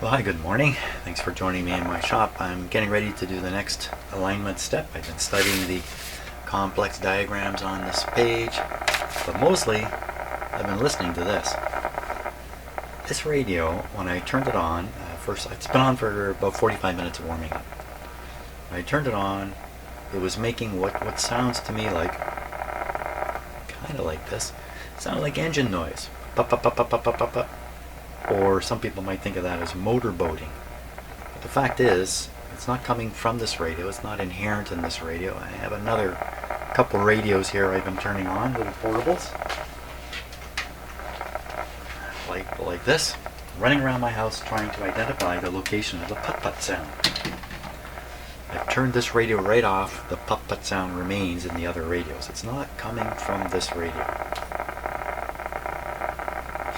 Well, hi, good morning. Thanks for joining me in my shop. I'm getting ready to do the next alignment step. I've been studying the complex diagrams on this page, but mostly I've been listening to this. This radio, when I turned it on, first it's been on for about 45 minutes of warming up. When I turned it on, it was making what sounds to me like, kind of like this. It sounded like engine noise. Pop, pop, pop, pop, pop, pop, pop, pop. Or some people might think of that as motor boating. But the fact is, it's not coming from this radio. It's not inherent in this radio. I have another couple radios here I've been turning on, little portables, like this, running around my house trying to identify the location of the putt-putt sound. I've turned this radio right off. The putt-putt sound remains in the other radios. It's not coming from this radio.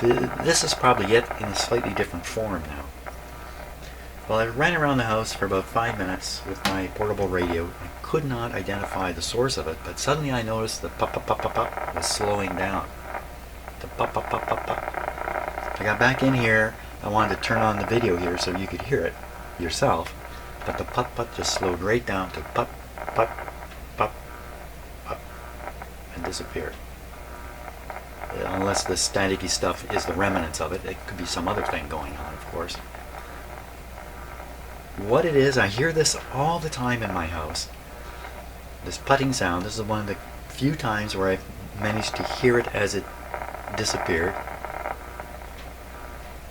This is probably it in a slightly different form now. Well, I ran around the house for about 5 minutes with my portable radio. I could not identify the source of it, but suddenly I noticed the pop pop pop pop pop was slowing down. The pop pop pop pop pop. I got back in here. I wanted to turn on the video here so you could hear it yourself, but the pop pop just slowed right down to pop pop pop pop and disappeared. Unless this staticky stuff is the remnants of it. It could be some other thing going on, of course. What it is, I hear this all the time in my house. This putting sound. This is one of the few times where I've managed to hear it as it disappeared.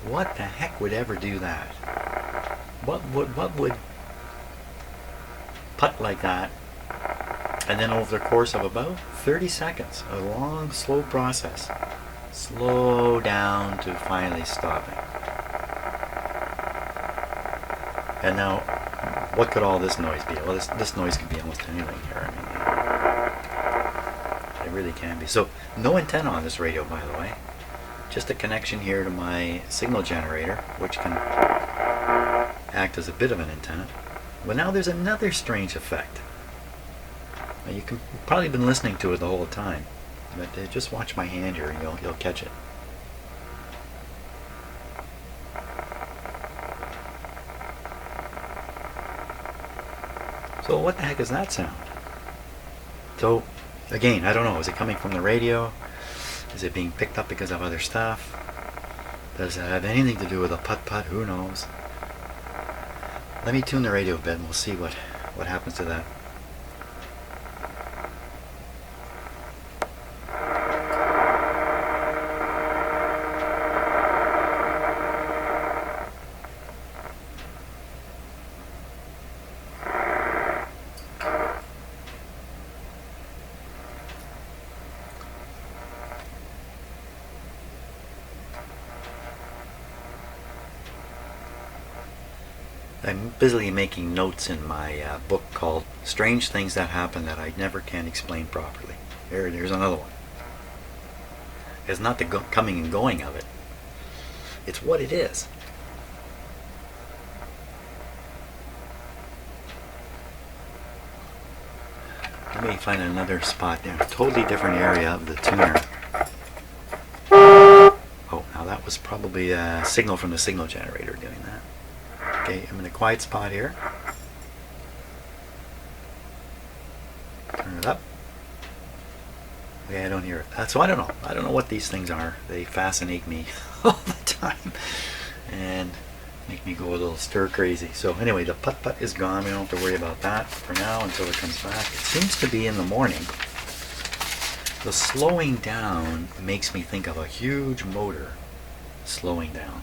What the heck would ever do that? What would putt like that? And then over the course of about 30 seconds, a long, slow process, slow down to finally stopping. And now, what could all this noise be? Well, this noise could be almost anything here. I mean, it really can be. So, no antenna on this radio, by the way. Just a connection here to my signal generator, which can act as a bit of an antenna. But now there's another strange effect. You've probably been listening to it the whole time, but just watch my hand here and you'll catch it. So what the heck is that sound? So again, I don't know. Is it coming from the radio? Is it being picked up because of other stuff? Does it have anything to do with a putt-putt? Who knows? Let me tune the radio a bit and we'll see what happens to that. I'm busily making notes in my book called Strange Things That Happen That I Never Can Explain Properly. There's another one. It's not the coming and going of it. It's what it is. Let me find another spot there. A totally different area of the tuner. Oh, now that was probably a signal from the signal generator doing that. Okay, I'm in a quiet spot here. Turn it up. Okay, I don't hear it. So I don't know. I don't know what these things are. They fascinate me all the time and make me go a little stir crazy. So anyway, the putt-putt is gone. We don't have to worry about that for now until it comes back. It seems to be in the morning. The slowing down makes me think of a huge motor slowing down.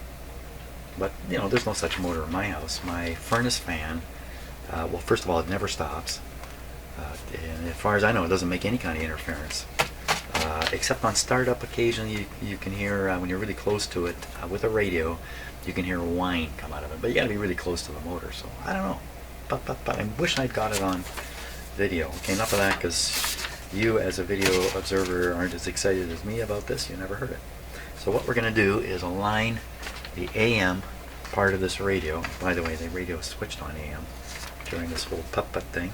But, you know, there's no such motor in my house. My furnace fan, well, first of all, it never stops. And as far as I know, it doesn't make any kind of interference. Except on startup, occasionally you can hear, when you're really close to it, with a radio, you can hear a whine come out of it. But you got to be really close to the motor, so I don't know. But I wish I'd got it on video. Okay, enough of that, because you as a video observer aren't as excited as me about this. You never heard it. So what we're going to do is align the AM part of this radio. By the way, the radio switched on AM during this whole putt-putt thing.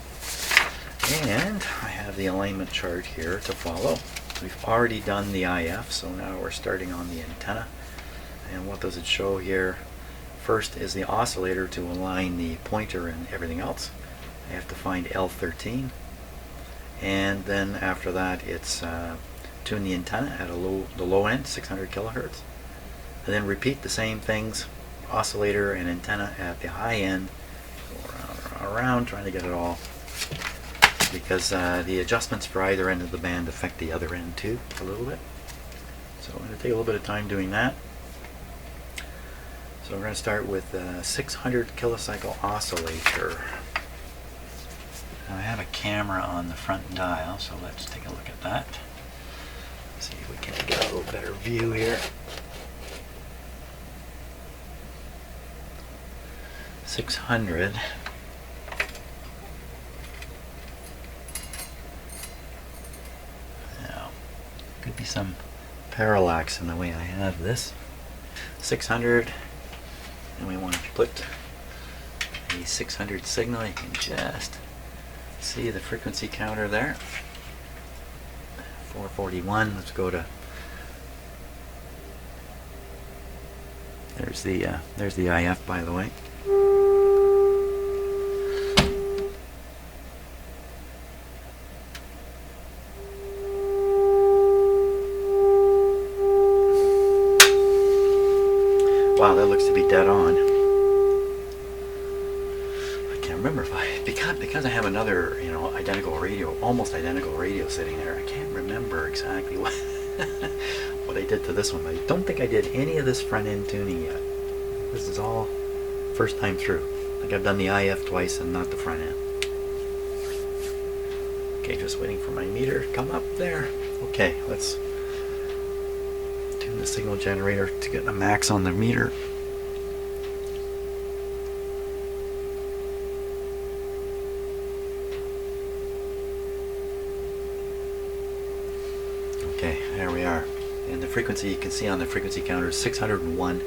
And I have the alignment chart here to follow. We've already done the IF, so now we're starting on the antenna. And what does it show here? first is the oscillator to align the pointer and everything else. I have to find L13, and then after that it's tune the antenna at the low end, 600 kilohertz, and then repeat the same things, oscillator and antenna at the high end, around trying to get it all, because the adjustments for either end of the band affect the other end too a little bit. So I'm going to take a little bit of time doing that. So we're going to start with a 600 kilocycle oscillator. Now I have a camera on the front dial, so let's take a look at that. See if we can get a little better view here. 600. Now, could be some parallax in the way I have this. 600, and we want to put the 600 signal. You can just see the frequency counter there. 441. Let's go to. There's the IF, by the way. Wow, that looks to be dead on. I can't remember if because I have another, identical radio, almost identical radio sitting there. I can't remember exactly what what I did to this one. I don't think I did any of this front end tuning yet. This is all first time through. I think I've done the IF twice and not the front end. Okay, just waiting for my meter to come up there. Okay, let's tune the signal generator to get the max on the meter. Okay, there we are. And the frequency you can see on the frequency counter is 601.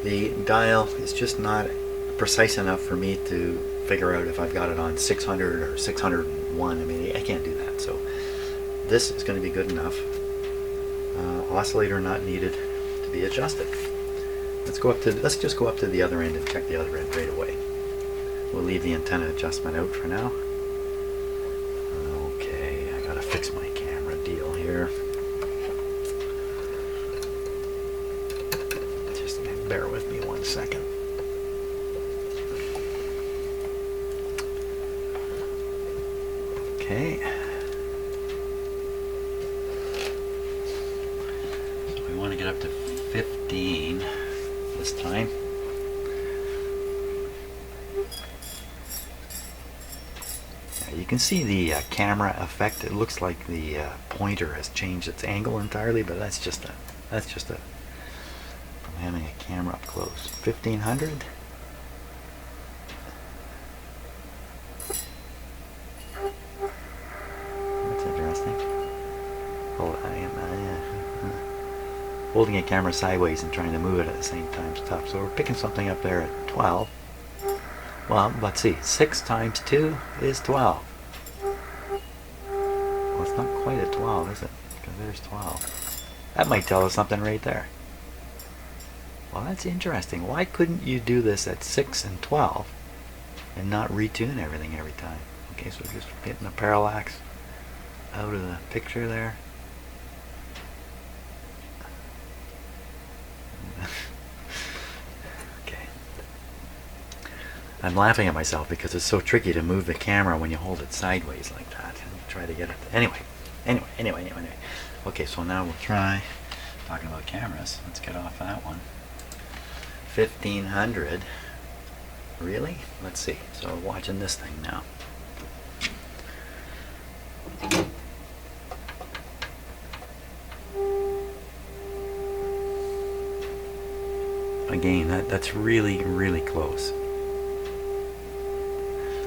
The dial is just not precise enough for me to figure out if I've got it on 600 or 601. I mean, I can't do that. So this is going to be good enough. Oscillator not needed to be adjusted. Let's just go up to the other end and check the other end right away. We'll leave the antenna adjustment out for now. Okay, I gotta fix my camera deal here. Just bear with me 1 second. Okay. So we want to get up to 15 this time. You can see the camera effect. It looks like the pointer has changed its angle entirely, but that's just from having a camera up close. 1500. That's interesting. Holding a camera sideways and trying to move it at the same time is tough. So we're picking something up there at 12. Well, let's see. 6 times 2 is 12. Well, it's not quite at 12, is it? Because there's 12. That might tell us something right there. Well, that's interesting. Why couldn't you do this at 6 and 12 and not retune everything every time? Okay, so just getting the parallax out of the picture there. I'm laughing at myself because it's so tricky to move the camera when you hold it sideways like that and try to get it. Anyway. Okay, so now we'll try talking about cameras. Let's get off that one. 1500. Really? Let's see. So we're watching this thing now. Again, that's really, really close.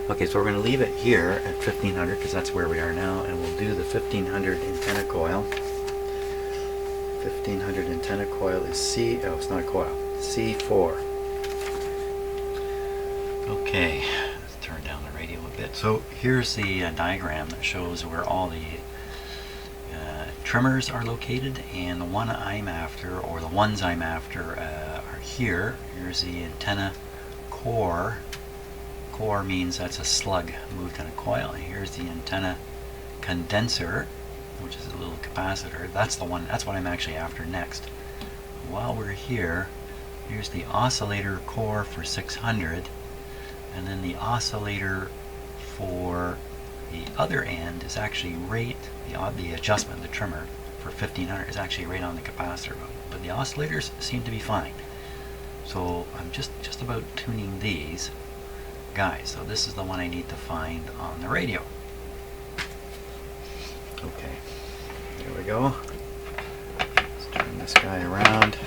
Okay, so we're going to leave it here at 1500 because that's where we are now, and we'll do the 1500 antenna coil. 1500 antenna coil is it's not a coil, C4. Okay, let's turn down the radio a bit. So here's the diagram that shows where all the trimmers are located, and the one I'm after, or the ones I'm after, are here. Here's the antenna core. Core means that's a slug moved in a coil. And here's the antenna condenser, which is a little capacitor. That's the one, that's what I'm actually after next. While we're here, here's the oscillator core for 600, and then the oscillator for the other end is actually right, the adjustment, the trimmer for 1500 is actually right on the capacitor, but the oscillators seem to be fine. So I'm just about tuning these guys. So this is the one I need to find on the radio. Okay, there we go. Let's turn this guy around.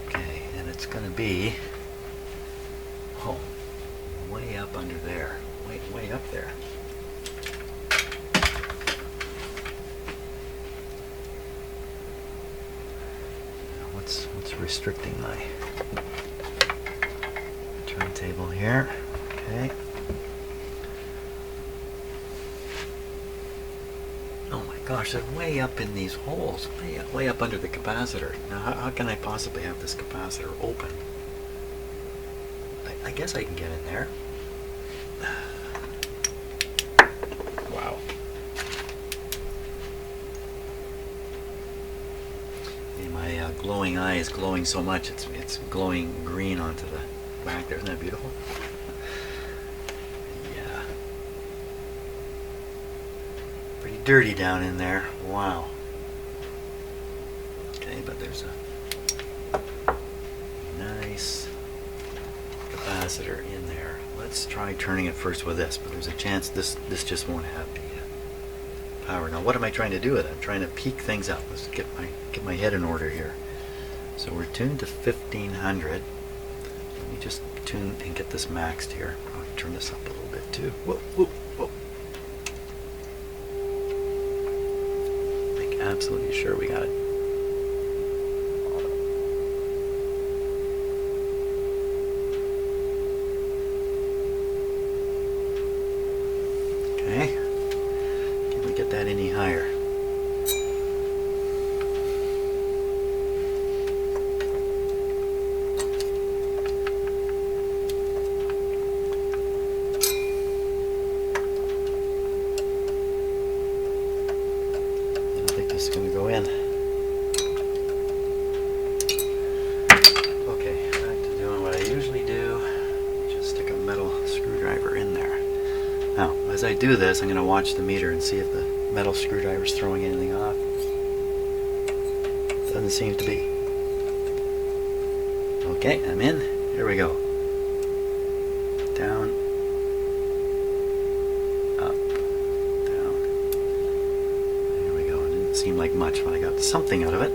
Okay, and it's going to be way up under there, way up there. What's restricting my turntable here? Okay. Oh my gosh, they're way up in these holes, way up under the capacitor. Now, how can I possibly have this capacitor open? I guess I can get in there. Wow. My glowing eye is glowing so much, it's glowing green onto the back there. Isn't that beautiful? Yeah. Pretty dirty down in there. Wow. Okay, but there's a nice capacitor in there. Let's try turning it first with this, but there's a chance this just won't have the power. Now what am I trying to do with it? I'm trying to peak things up. Let's get my head in order here. So we're tuned to 1500. Let me just tune and get this maxed here. I'll turn this up a little bit too. Whoa, whoa, whoa. Make absolutely sure we got it. Okay. Can we get that any higher? As I do this, I'm going to watch the meter and see if the metal screwdriver is throwing anything off. Doesn't seem to be. Okay, I'm in. Here we go. Down, up, down. There we go. It didn't seem like much, but I got something out of it.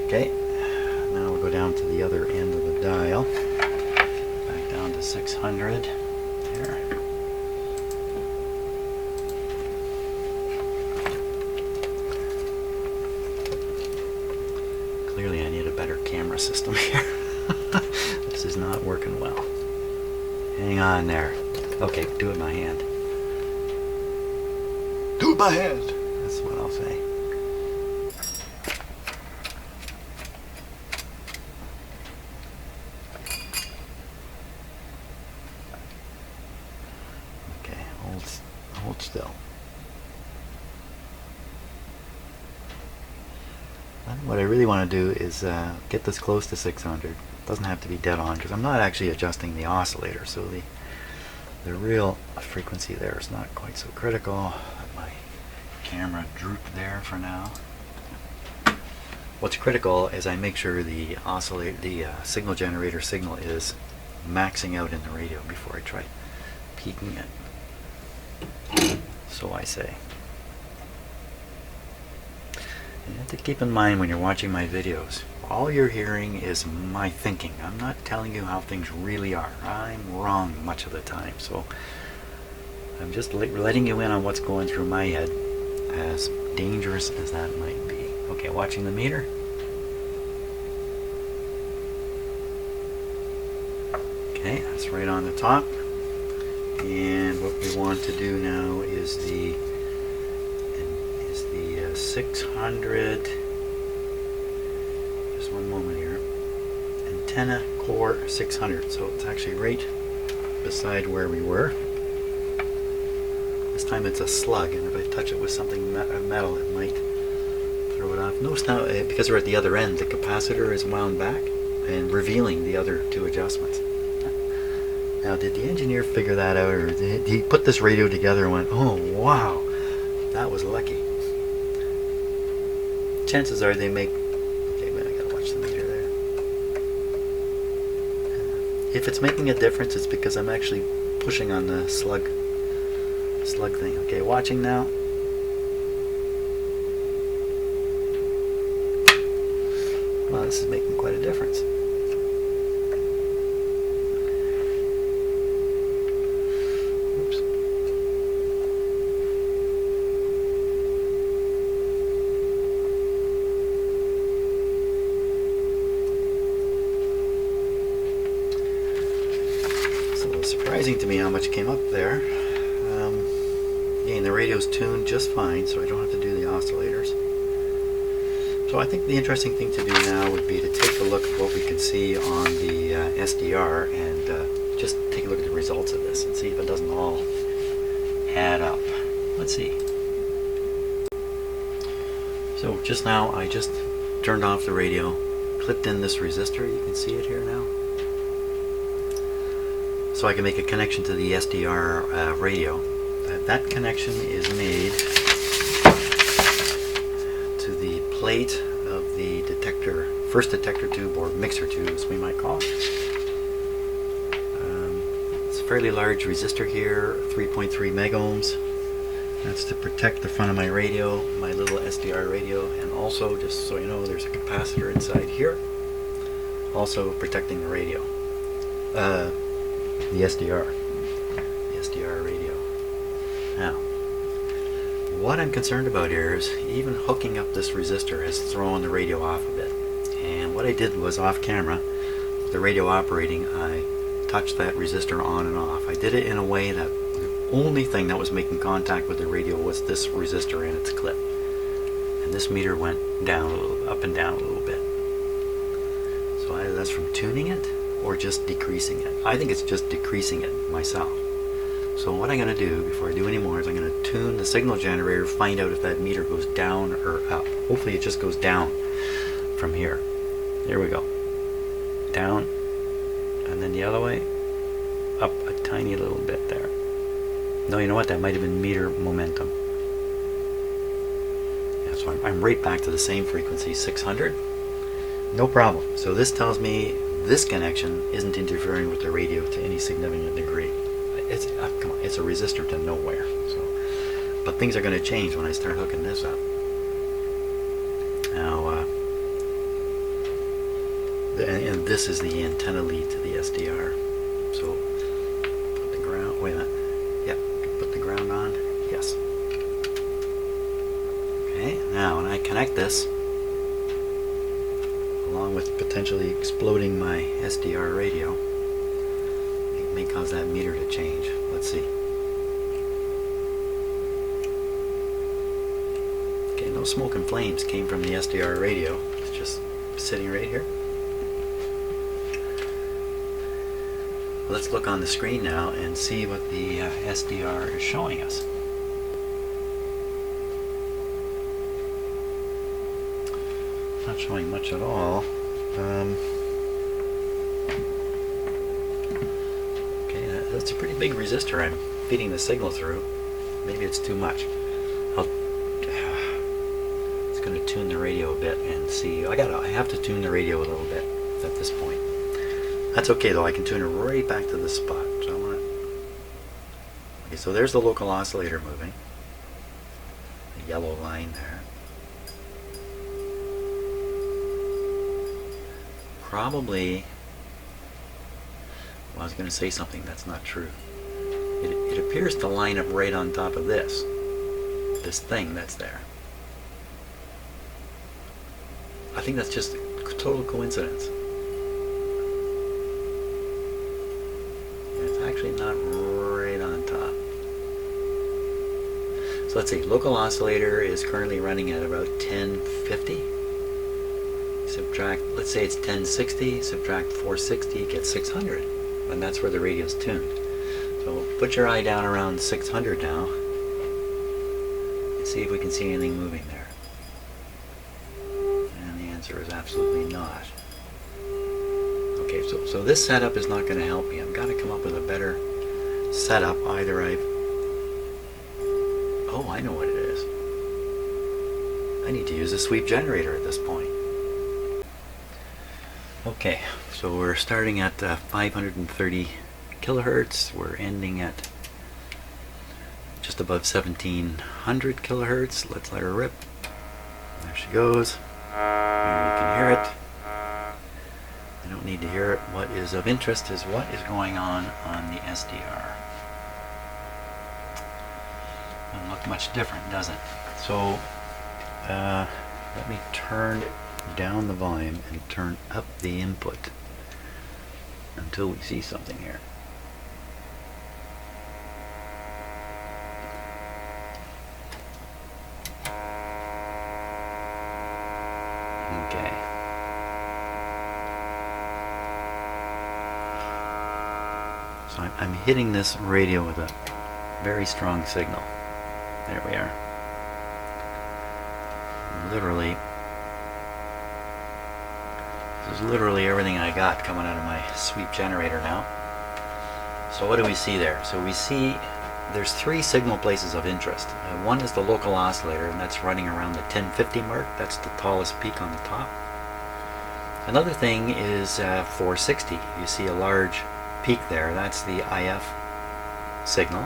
Okay, now we'll go down to the other end of the dial. Back down to 600. There. Clearly I need a better camera system here. This is not working well. Hang on there. Okay, do it by hand. Do it by hand! That's what I'll say. Okay, hold still. What I really want to do is get this close to 600. It doesn't have to be dead on because I'm not actually adjusting the oscillator, so the real frequency there is not quite so critical. Let my camera droop there for now. What's critical is I make sure the signal generator signal is maxing out in the radio before I try peaking it. So I say. You have to keep in mind when you're watching my videos, all you're hearing is my thinking. I'm not telling you how things really are. I'm wrong much of the time, so I'm just letting you in on what's going through my head, as dangerous as that might be. Okay, watching the meter. Okay, that's right on the top. And what we want to do now is the 600. Just one moment here. Antenna core 600. So it's actually right beside where we were. This time it's a slug, and if I touch it with something metal, it might throw it off. Notice now, because we're at the other end, the capacitor is wound back and revealing the other two adjustments. Now, did the engineer figure that out, or did he put this radio together and went, oh wow, that was lucky? Chances are they make, okay, man, I gotta watch the meter there. If it's making a difference, it's because I'm actually pushing on the slug thing. Okay, watching now. Well, this is making quite a difference. Oops. It's a little surprising to me how much came up there. Again, the radio's tuned just fine, so I don't have to do the oscillators. So I think the interesting thing to do now would be to take a look at what we can see on the SDR and just take a look at the results of this and see if it doesn't all add up. Let's see. So just now I just turned off the radio, clipped in this resistor. You can see it here now. So I can make a connection to the SDR radio. That connection is made to the plate of the detector, first detector tube, or mixer tube as we might call it. It's a fairly large resistor here, 3.3 megohms. That's to protect the front of my radio, my little SDR radio, and also, just so you know, there's a capacitor inside here, also protecting the radio, the SDR radio. Now, what I'm concerned about here is even hooking up this resistor has thrown the radio off a bit. And what I did was, off camera, with the radio operating, I touched that resistor on and off. I did it in a way that the only thing that was making contact with the radio was this resistor and its clip. And this meter went down a little, up and down a little bit. So either that's from tuning it or just decreasing it. I think it's just decreasing it myself. So what I'm going to do before I do any more is I'm going to tune the signal generator, find out if that meter goes down or up. Hopefully it just goes down from here. There we go. Down, and then the other way, up a tiny little bit there. No, you know what? That might have been meter momentum. Yeah, so I'm right back to the same frequency, 600. No problem. So this tells me this connection isn't interfering with the radio to any significant degree. It's come on, it's a resistor to nowhere. So, but things are going to change when I start hooking this up. Now, and this is the antenna lead to the SDR. So, put the ground. Wait a minute. Yep, put the ground on. Yes. Okay. Now, when I connect this, along with potentially exploding my SDR radio, it may cause that meter to change. Let's see. Okay, no smoke and flames came from the SDR radio. It's just sitting right here. Let's look on the screen now and see what the SDR is showing us. Not showing much at all. Okay, that's a pretty big resistor I'm feeding the signal through. Maybe it's too much. It's going to tune the radio a bit and see. I have to tune the radio a little bit at this point. That's okay though. I can tune it right back to the spot. So I want it. Okay, so there's the local oscillator moving. The yellow line there. Probably, well, I was going to say something that's not true. It appears to line up right on top of this thing that's there. I think that's just a total coincidence. It's actually not right on top. So let's see, local oscillator is currently running at about 1050. Subtract, let's say it's 1060, subtract 460, get 600. And that's where the radio's tuned. So put your eye down around 600 now and see if we can see anything moving there. And the answer is absolutely not. Okay, so this setup is not going to help me. I've got to come up with a better setup. Either oh, I know what it is. I need to use a sweep generator at this point. Okay, so we're starting at 530 kilohertz. We're ending at just above 1700 kilohertz. Let's let her rip. There she goes. Maybe you can hear it. I don't need to hear it. What is of interest is what is going on the SDR. Doesn't look much different, does it? So let me turn down the volume and turn up the input until we see something here. Okay. So I'm hitting this radio with a very strong signal. There we are. Literally, this is literally everything I got coming out of my sweep generator now. So what do we see there? So we see there's three signal places of interest. One is the local oscillator, and that's running around the 1050 mark. That's the tallest peak on the top. Another thing is 460. You see a large peak there. That's the IF signal.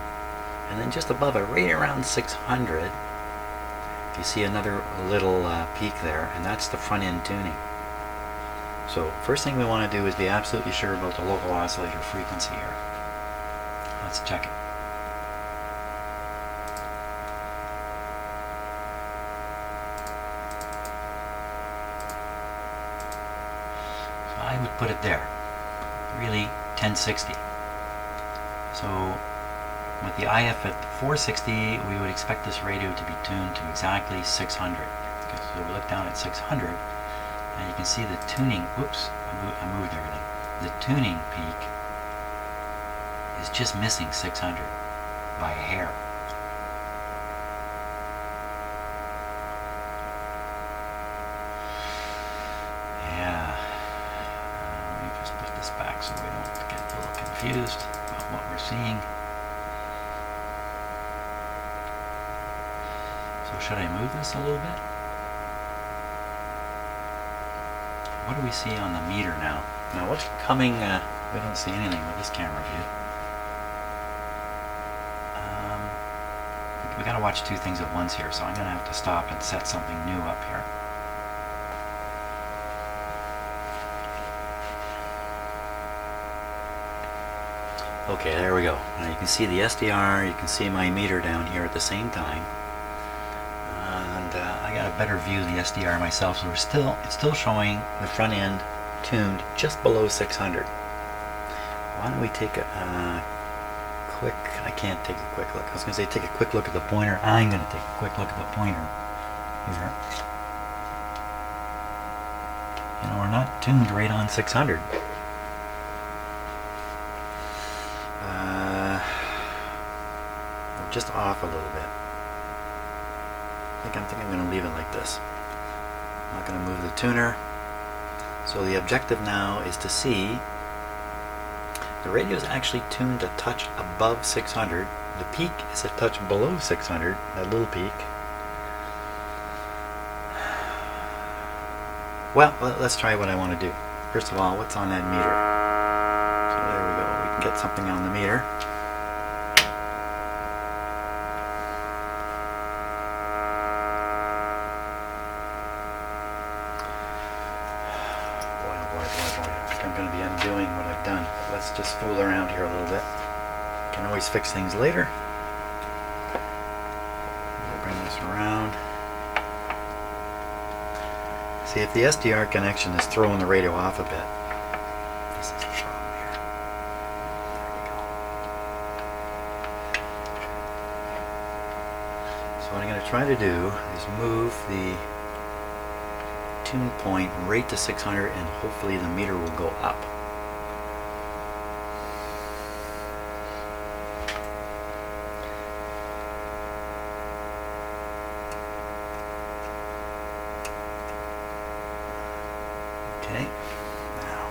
And then just above it, right around 600, you see another little peak there, and that's the front end tuning. So first thing we want to do is be absolutely sure about the local oscillator frequency here. Let's check it. So I would put it there, really 1060. So with the IF at 460, we would expect this radio to be tuned to exactly 600. Okay, so we look down at 600, and you can see the tuning, whoops, I moved everything. The tuning peak is just missing 600 by a hair. Yeah, let me just put this back so we don't get a little confused about what we're seeing. So should I move this a little bit? What do we see on the meter now? Now what's coming, we don't see anything with this camera view. We gotta watch two things at once here, so I'm gonna have to stop and set something new up here. Okay, there we go. Now you can see the SDR, you can see my meter down here at the same time. And I got a better view of the SDR myself, so it's still showing the front end tuned just below 600. Why don't we take a quick, I can't take a quick look. I was going to say take a quick look at the pointer. I'm going to take a quick look at the pointer here. You know, we're not tuned right on 600. We're just off a little bit. I think I'm going to leave it like this. I'm not going to move the tuner. So the objective now is to see the radio is actually tuned a touch above 600. The peak is a touch below 600, that little peak. Well, let's try what I want to do. First of all, what's on that meter? So there we go. We can get something on the meter. I'm going to be undoing what I've done. Let's just fool around here a little bit. Can always fix things later. We'll bring this around. See, if the SDR connection is throwing the radio off a bit, this is the problem here. There we go. try to do is move the tuning point right to 600, and hopefully the meter will go up. Okay, now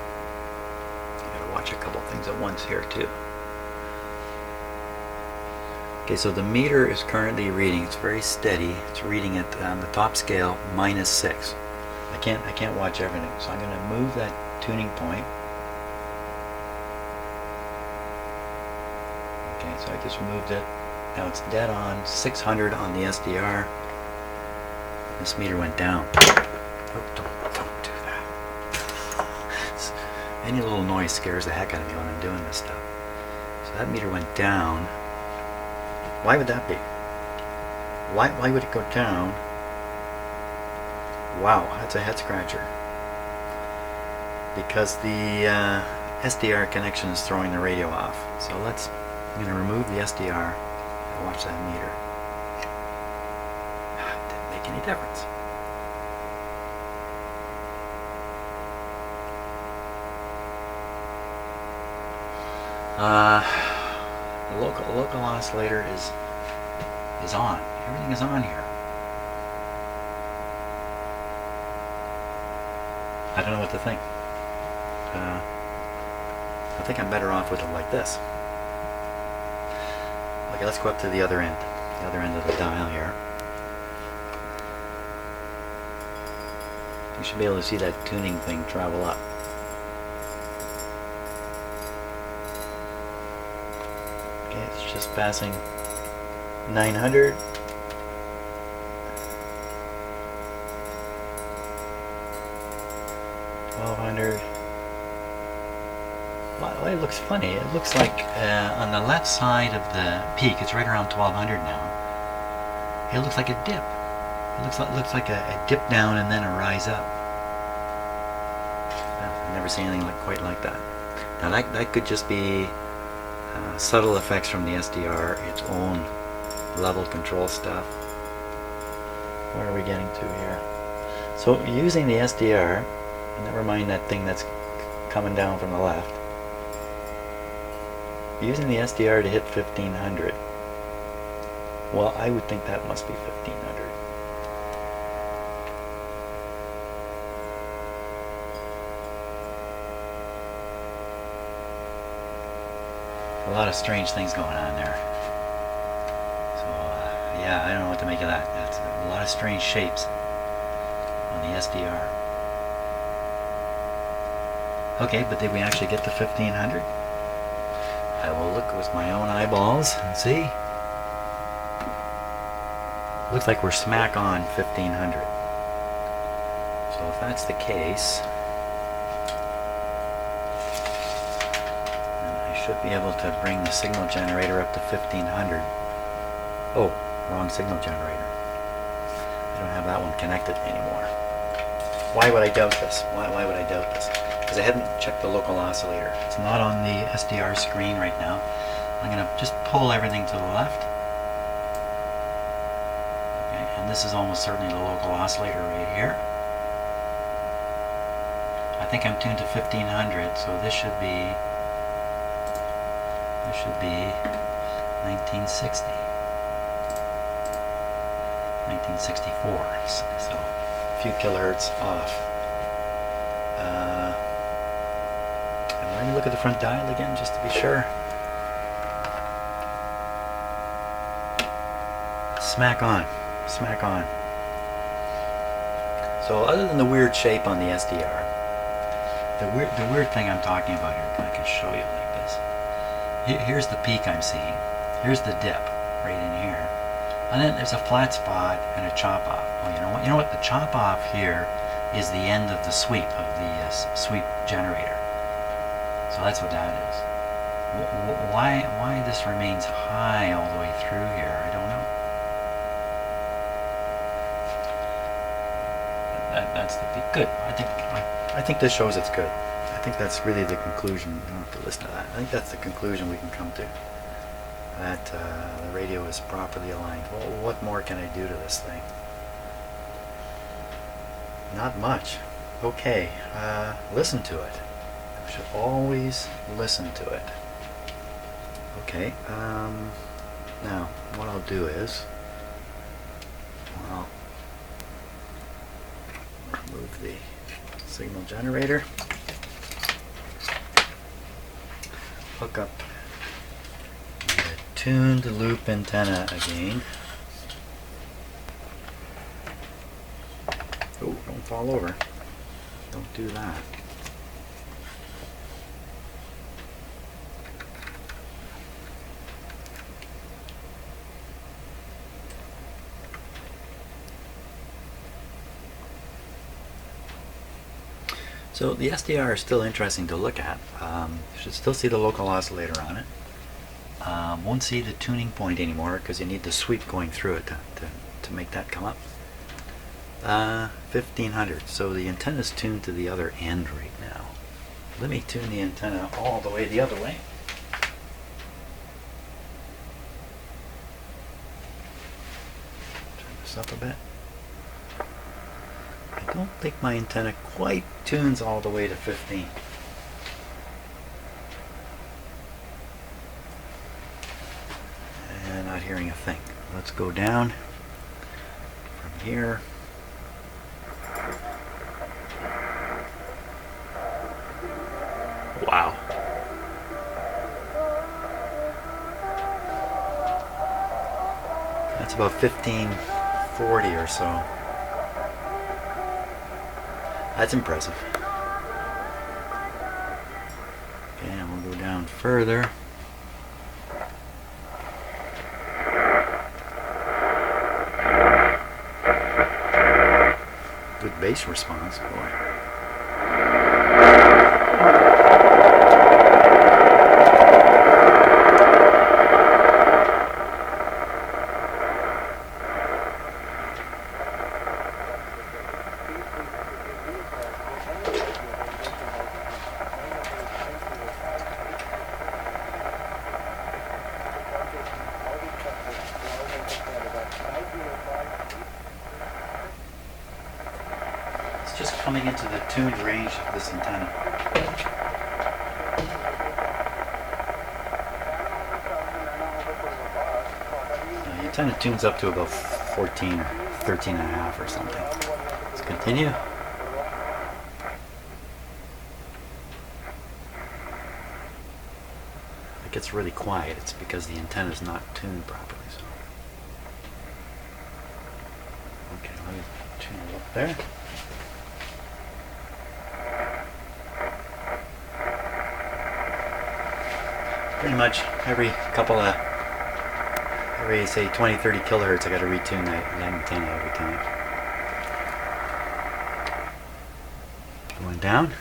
I gotta watch a couple things at once here too. Okay, so the meter is currently reading, it's very steady, it's reading at on the top scale -6. I can't watch everything, so I'm going to move that tuning point. Okay, so I just moved it. Now it's dead on 600 on the SDR. This meter went down. Oh, don't do that. Any little noise scares the heck out of me when I'm doing this stuff. So that meter went down. Why would that be? Why would it go down? Wow, that's a head scratcher. Because the SDR connection is throwing the radio off. So I'm going to remove the SDR and watch that meter. Didn't make any difference. The local oscillator is on. Everything is on here. I don't know what to think. I think I'm better off with it like this. Okay, let's go up to the other end of the dial here. You should be able to see that tuning thing travel up. Okay, it's just passing 900. Well, it looks funny. It looks like on the left side of the peak, it's right around 1200 now. It looks like a dip. It looks like a dip down and then a rise up. I've never seen anything quite like that. Now that could just be subtle effects from the SDR, its own level control stuff. Where are we getting to here? So using the SDR, never mind that thing that's coming down from the left. Using the SDR to hit 1500. Well, I would think that must be 1500. A lot of strange things going on there. So, yeah, I don't know what to make of that. That's a lot of strange shapes on the SDR. Okay, but did we actually get to 1500? I will look with my own eyeballs and see. Looks like we're smack on 1500. So if that's the case, then I should be able to bring the signal generator up to 1500. Oh, wrong signal generator. I don't have that one connected anymore. Why would I doubt this? Why would I doubt this? Because I hadn't checked the local oscillator. It's not on the SDR screen right now. I'm going to just pull everything to the left. Okay, and this is almost certainly the local oscillator right here. I think I'm tuned to 1500, so this should be 1960. 1964. So a few kilohertz off. Let me look at the front dial again just to be sure. Smack on. Smack on. So other than the weird shape on the SDR, the weird thing I'm talking about here, I can show you like this. Here's the peak I'm seeing. Here's the dip right in here. And then there's a flat spot and a chop off. Well, you know what? The chop off here is the end of the sweep of the sweep generator. So that's what that is. Why this remains high all the way through here, I don't know. That's the peak. Good. I think this shows it's good. I think that's really the conclusion. You don't have to listen to that. I think that's the conclusion we can come to. that the radio is properly aligned. Well, what more can I do to this thing? Not much. Okay, listen to it. You should always listen to it. Okay, now what I'll do is I'll remove the signal generator, hook up the tuned loop antenna again. Oh, don't fall over. Don't do that. So the SDR is still interesting to look at. You should still see the local oscillator on it. Won't see the tuning point anymore because you need the sweep going through it to make that come up. 1500. So the antenna is tuned to the other end right now. Let me tune the antenna all the way the other way. Turn this up a bit. I don't think my antenna quite tunes all the way to 15. And not hearing a thing. Let's go down from here. Wow. That's about 1540 or so. That's impressive. Okay, and we'll go down further. Good bass response, boy. Just coming into the tuned range of this antenna. The antenna tunes up to about 14 or 13 and a half or something. Let's continue. If it gets really quiet, it's because the antenna is not tuned properly. So. Okay, let me tune it up there. Pretty much every say 20-30 kilohertz I got to retune that antenna every time. Going down.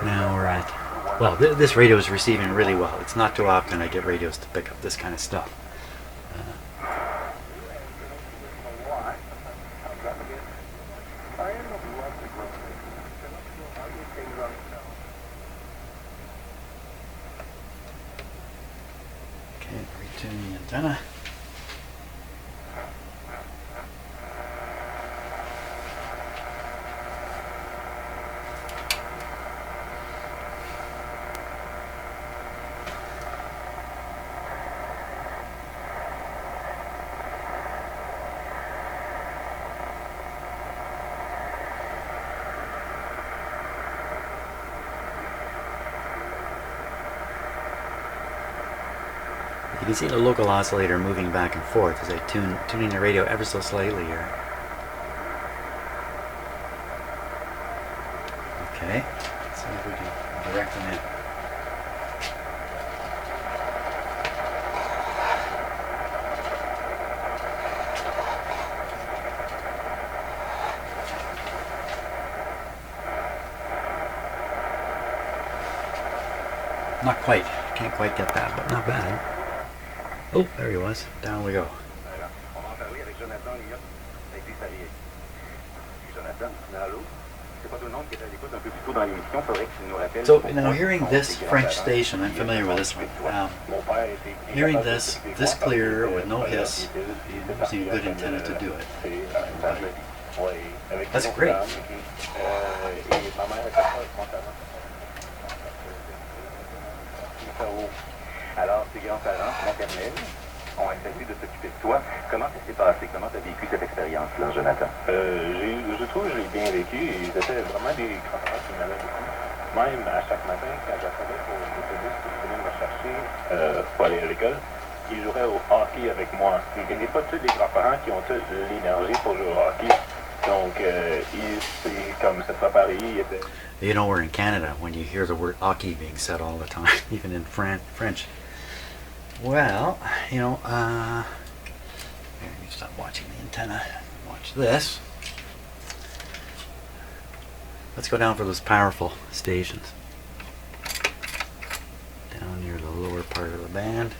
Now we're at, well, this radio is receiving really well. It's not too often I get radios to pick up this kind of stuff. Okay, retune the antenna. You can see the local oscillator moving back and forth as I tuning the radio ever so slightly here. Okay, let's see if we can Not quite. Can't quite get that, but not bad. Oh, there he was. Down we go. So now hearing this French station, I'm familiar with this one. Hearing this clear with no hiss, using a good antenna to do it. That's great. Alors, tes grands-parents maternels ont accepté de s'occuper de toi. Comment ça s'est passé? Comment tu as vécu cette expérience-là, Jonathan? Je trouve que j'ai bien vécu. Ils étaient vraiment des grands-parents qui m'aimaient beaucoup. Même à chaque matin, quand j'attendais pour l'autobus qui venait me chercher pour aller à l'école, ils joueraient au hockey avec moi. Ce n'est pas tous les grands-parents qui ont tous l'énergie pour jouer au hockey. Donc, c'est comme cette fois pareil. You know, we're in Canada when you hear the word hockey being said all the time, even in French. Well, you know, here, you stop watching the antenna. Watch this. Let's go down for those powerful stations. Down near the lower part of the band.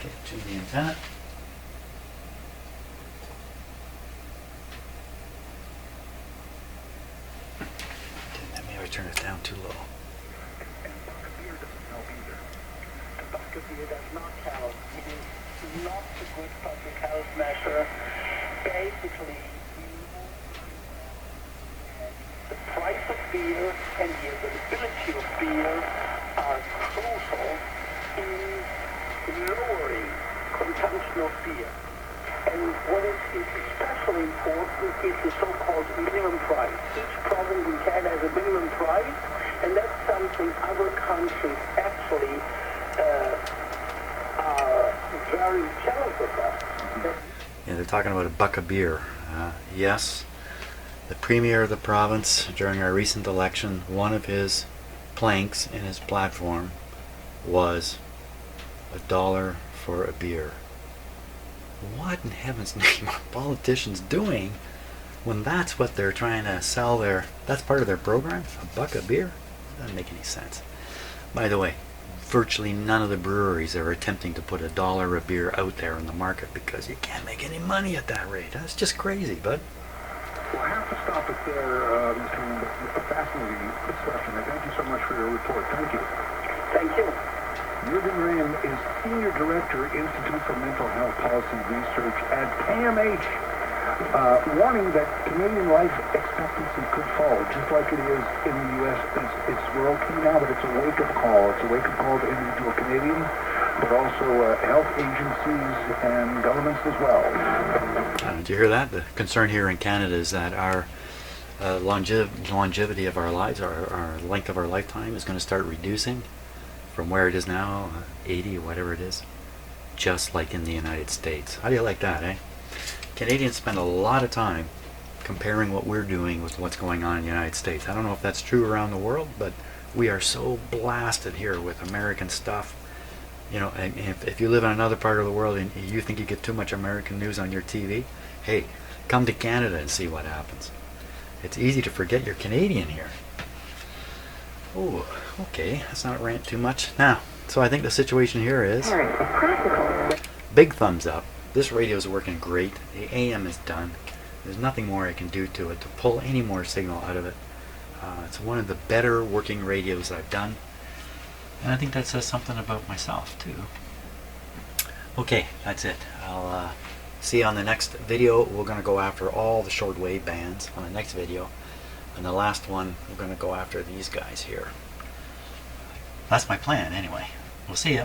Get to the antenna. Turn it down too low. Beer does not count. It is not a good public health measure. Basically, the price of beer and the availability of beer are crucial in lowering consumption of beer. And what is especially important is the so-called minimum price. Each province in Canada has a minimum price, and that's something other countries actually are very jealous of us. Yeah, they're talking about $1 a beer. Yes, the premier of the province during our recent election, one of his planks in his platform was $1 for a beer. What in heaven's name are politicians doing when that's what they're trying to sell that's part of their program? $1 a beer? Doesn't make any sense. By the way, virtually none of the breweries are attempting to put $1 a beer out there in the market because you can't make any money at that rate. That's just crazy, bud. Well, I have to stop it there, Mr. Fascinating discussion. Thank you so much for your report. Thank you. Thank you. Jürgen Rehm is Senior Director, Institute for Mental Health Policy Research at KMH, warning that Canadian life expectancy could fall, just like it is in the U.S. We're okay now, but it's a wake-up call. It's a wake-up call to individual Canadians, but also health agencies and governments as well. Did you hear that? The concern here in Canada is that our longevity of our lives, our length of our lifetime is going to start reducing from where it is now, 80 or whatever it is, just like in the United States. How do you like that, eh? Canadians spend a lot of time comparing what we're doing with what's going on in the United States. I don't know if that's true around the world, but we are so blasted here with American stuff. You know, and if you live in another part of the world and you think you get too much American news on your TV, hey, come to Canada and see what happens. It's easy to forget you're Canadian here. Oh, okay, let's not rant too much. Now, so I think the situation here is big thumbs up. This radio is working great. The AM is done. There's nothing more I can do to it to pull any more signal out of it. It's one of the better working radios I've done. And I think that says something about myself, too. Okay, that's it. I'll see you on the next video. We're going to go after all the shortwave bands on the next video. And the last one, we're going to go after these guys here. That's my plan, anyway. We'll see ya.